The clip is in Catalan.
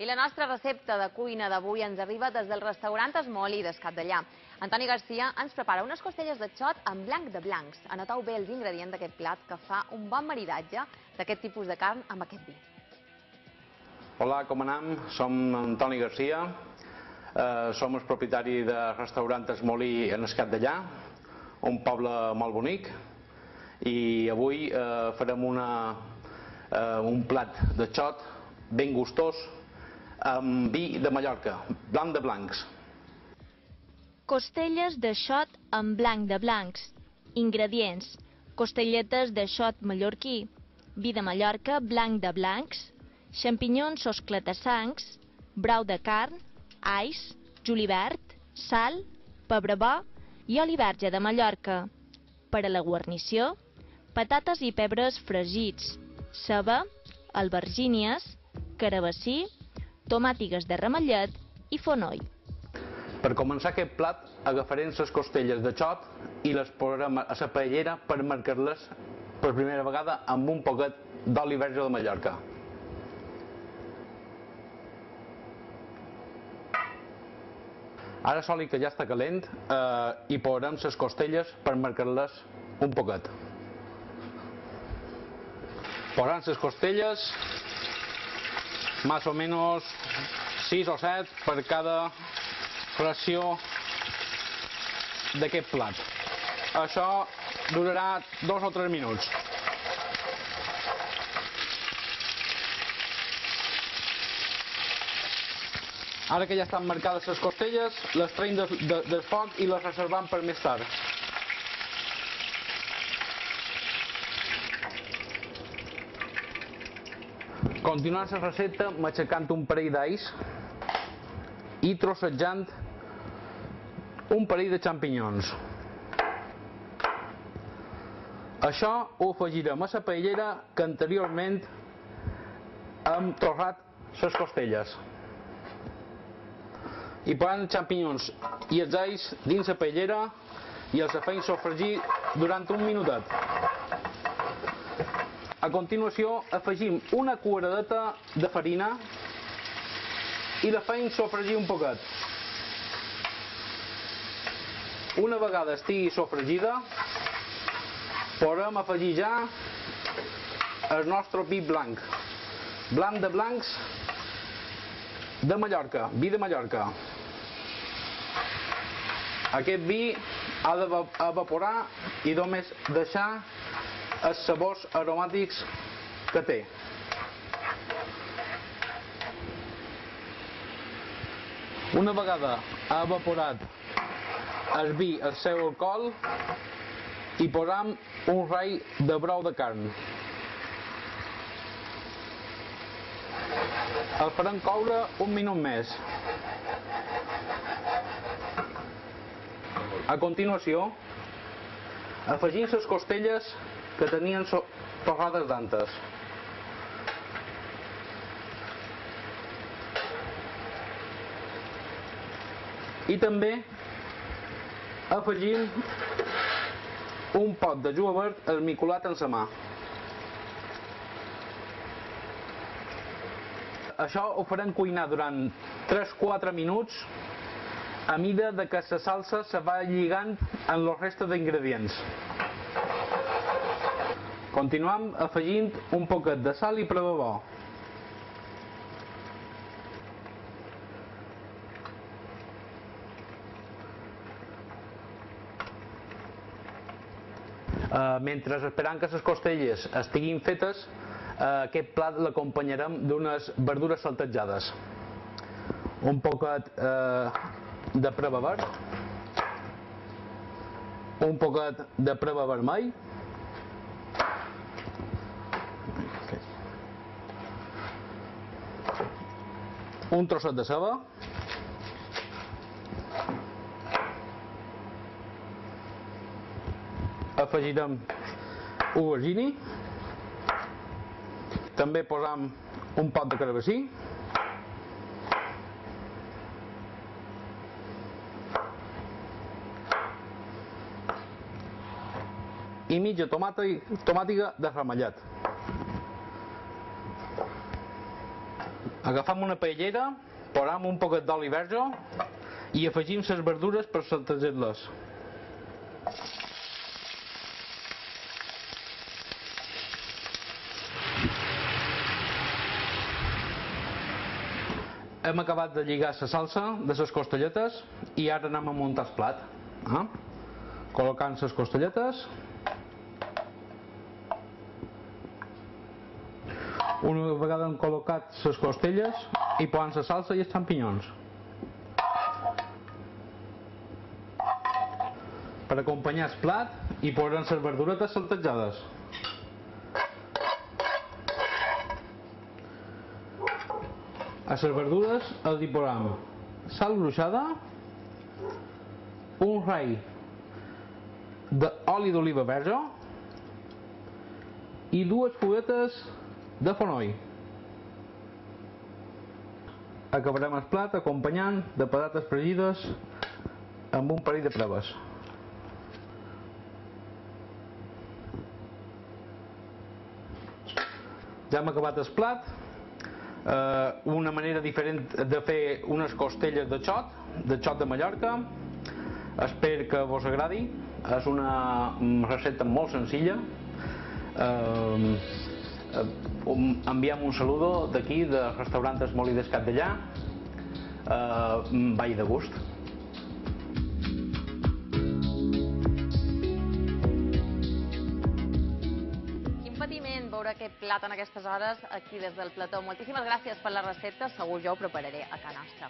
I la nostra recepta de cuina d'avui ens arriba des del restaurant Esmoli d'Escatdellà. Antoni Garcia ens prepara unes costelles de xot amb blanc de blancs. Anoteu bé els ingredients d'aquest plat que fa un bon maridatge d'aquest tipus de carn amb aquest vi. Hola, com anem? Som Antoni Garcia, som el propietari del restaurant Esmoli en Escatdellà, un poble molt bonic, i avui farem un plat de xot ben gustós amb vi de Mallorca, blanc de blancs. Costelles de xot amb blanc de blancs. Ingredients: costelletes de xot mallorquí, vi de Mallorca blanc de blancs, xampinyons o esclatassancs, brou de carn, alls, julivert, sal, pebre bo i oli verge de Mallorca. Per a la guarnició, patates i pebres fregits, ceba, albergínies, carabassí, tomàtigues de ramellet i fonoll. Per començar aquest plat agafarem les costelles de xot i les posarem a la paellera per marcar-les per primera vegada amb un poquet d'oli verge de Mallorca. Ara l'oli que ja està calent hi posarem les costelles per marcar-les un poquet. Posarem les costelles más o menos 6 o 7 per cada ració d'aquest plat. Això durarà 2 o 3 minuts. Ara que ja estan marcades les costelles, les traiem del foc i les reservem per més tard. Continuant la recepta, matxacant un parell d'alls i trossejant un parell de xampinyons. Això ho afegirem a la paellera que anteriorment hem torrat les costelles. I posant els xampinyons i els alls dins la paellera i els fem sofregir durant un minutet. A continuació afegim una culleradeta de farina i la fem sofregir un poquet. Una vegada estigui sofregida, podem afegir ja el nostre vi blanc. Blanc de blancs de Mallorca, vi de Mallorca. Aquest vi ha d'evaporar i només deixar els sabors aromàtics que té. Una vegada ha evaporat el vi el seu alcohol, hi posam un rai de brou de carn. El farem coure un minut més. A continuació, afegim les costelles que tenien torrades d'antes. I també afegim un pot de julivert esmicolat en la mà. Això ho farem cuinar durant 3-4 minuts a mida que la salsa se va lligant en la resta d'ingredients. Continuem afegint un poquet de sal i pebre bo. Mentre esperam que les costelles estiguin fetes, aquest plat l'acompanyarem d'unes verdures saltejades. Un poquet de pebre verd, un poquet de pebre vermell, un trosset de ceba, afegirem aubergine, també posam un pot de carabassí, i mitja tomàtiga de ramellet. Agafam una paellera, posam un poquet d'oli verge i afegim les verdures per saltejar-les. Hem acabat de lligar la salsa de les costelletes i ara anem a muntar el plat. Col·locant les costelletes. Una vegada hem col·locat les costelles i posant la salsa i els xampinyons. Per acompanyar el plat hi posem les verduretes saltejades. A les verdures els hi posem sal gruixada, un rai d'oli d'oliva verge i 2 fulletes de fonoll. Acabarem el plat acompanyant de patates fregides amb un parell de preves. Ja hem acabat el plat. Una manera diferent de fer unes costelles de xot de Mallorca. Espero que vos agradi. És una recepta molt senzilla. Enviem un saludo d'aquí, de Restaurant Molí d'Escat d'Allà. Vall de gust. Veure aquest plat en aquestes hores aquí des del plató. Moltíssimes gràcies per la recepta, segur jo ho prepararé a casa nostra.